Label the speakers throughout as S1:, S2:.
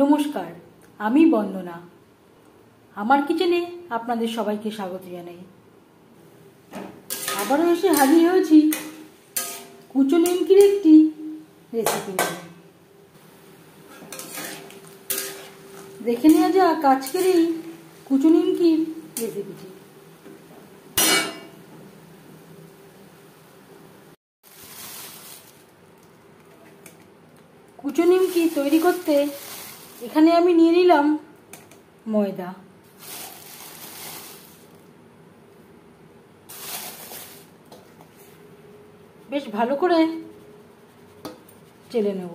S1: নমস্কার, আমি বন্দনা। আমার কিচেনে আপনাদের সবাইকে স্বাগত জানাই। আবারও এসে হাজির হয়েছি কুচো নিমকির একটি রেসিপি নিয়ে। দেখে নেওয়া যাক আজকের এই কুচো নিমকির রেসিপিটি। কুচো নিমকি তৈরি করতে এখানে আমি নিয়ে নিলাম ময়দা। বেশ ভালো করে চেলে নেব।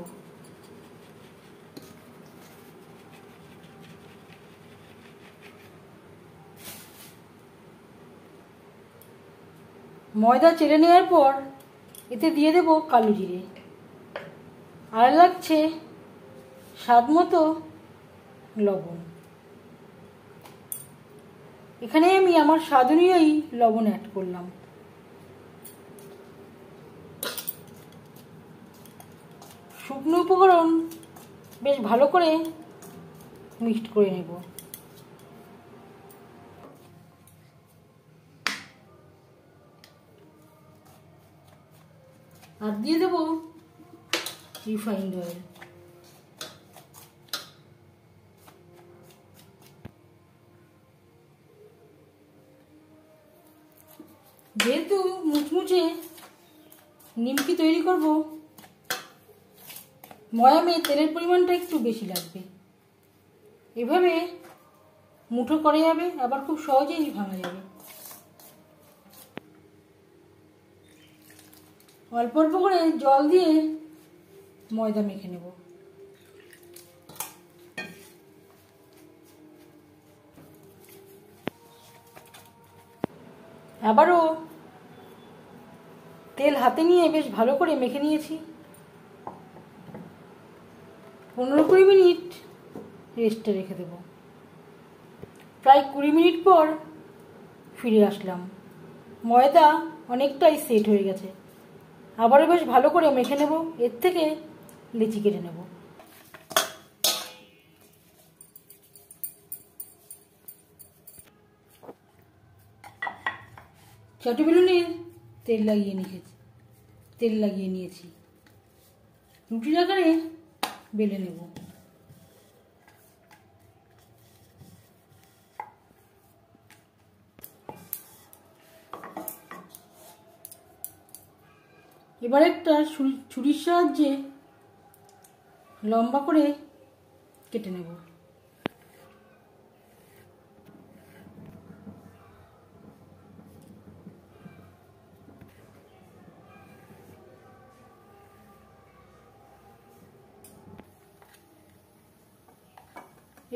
S1: ময়দা চেলে নেওয়ার পর এতে দিয়ে দেব কালো জিরে, আর লাগছে স্বাদ মতো লবণ। এখানে আমি আমার স্বাদ অনুযায়ী লবণ অ্যাড করলাম। শুকনো উপকরণ বেশ ভালো করে মিক্সড করে নেব। আর দিয়ে দেব রিফাইন্ড অয়েল। যেহেতু মুচমুচে নিমকি তৈরি করব, ময়ামে তেলের পরিমাণটা একটু বেশি লাগবে। এভাবে মুঠো করা যাবে, আবার খুব সহজেই ভাঙা যাবে। অল্প অল্প করে জল দিয়ে ময়দা মেখে নেব। আবারও তেল হাতে নিয়ে বেশ ভালো করে মেখে নিয়েছি। 15-20 মিনিট রেস্টে রেখে দেব। প্রায় 20 মিনিট পর ফিরে আসলাম। ময়দা অনেকটাই সেট হয়ে গেছে। আবারও বেশ ভালো করে মেখে নেব। এর থেকে লিচি কেটে নেব। চাটু বেলুনে তেল লাগিয়ে নিয়েছি। রুটির আকারে বেলে নেব। এবার একটা ছুরির সাহায্যে লম্বা করে কেটে নেব।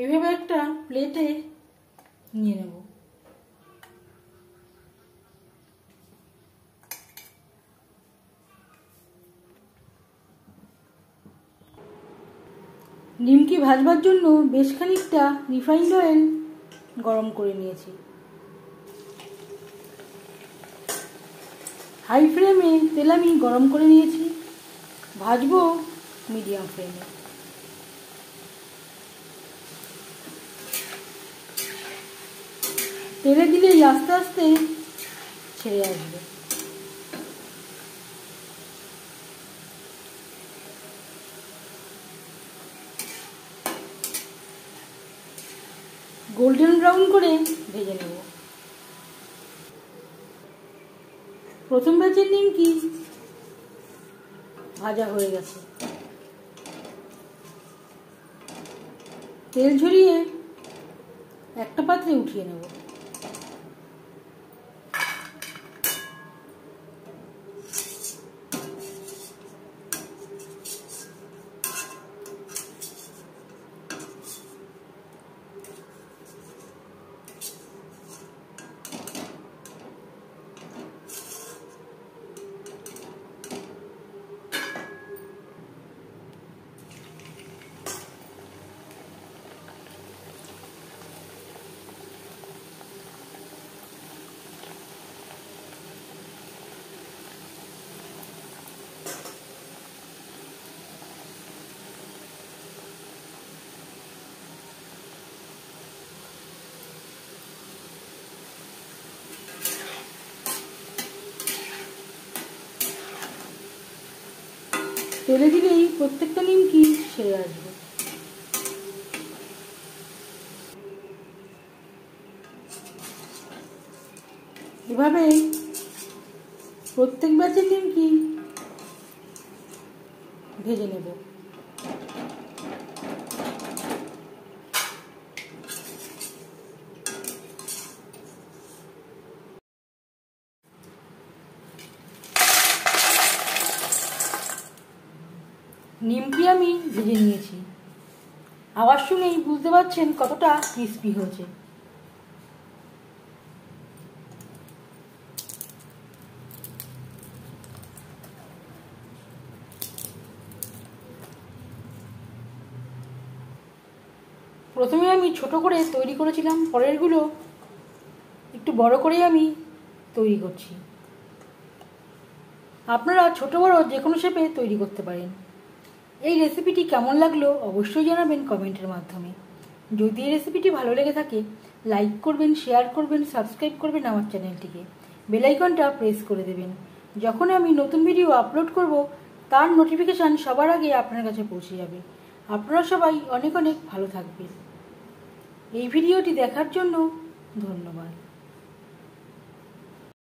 S1: এভাবে একটা প্লেটে নিয়ে নেব। নিমকি ভাজবার জন্য বেশ খানিকটা রিফাইন্ড অয়েল গরম করে নিয়েছি। হাই ফ্লেমে তেল আমি গরম করে নিয়েছি। ভাজবো মিডিয়াম ফ্লেমে। তেলে দিলেই আস্তে আস্তে ছেড়ে আসবে। গোল্ডেন ব্রাউন করে ভেজে নেব। প্রথম ব্যাচের নিমকি ভাজা হয়ে গেছে। তেল ঝরিয়ে একটা পাত্রে উঠিয়ে নেব। তেলে দিলেই প্রত্যেকটা নিমকি সেরে আসবে। এভাবে প্রত্যেক ব্যাচের নিমকি ভেজে নেব। নিমকি আমি ভেজে নিয়েছি, আওয়াজ শুনেই বুঝতে পারছেন কতটা ক্রিস্পি হয়েছে। প্রথমে আমি ছোট করে তৈরি করেছিলাম, পরেরগুলো একটু বড় করে আমি তৈরি করছি। আপনারা ছোট বড় যে কোনো শেপে তৈরি করতে পারেন। এই রেসিপিটি কেমন লাগলো অবশ্যই জানাবেন কমেন্টের মাধ্যমে। যদি এই রেসিপিটি ভালো লেগে থাকে লাইক করবেন, শেয়ার করবেন, সাবস্ক্রাইব করবেন আমার চ্যানেলটিকে, বেল আইকনটা প্রেস করে দেবেন। যখন আমি নতুন ভিডিও আপলোড করব তার নোটিফিকেশান সবার আগে আপনার কাছে পৌঁছে যাবে। আপনারা সবাই অনেক অনেক ভালো থাকবেন। এই ভিডিওটি দেখার জন্য ধন্যবাদ।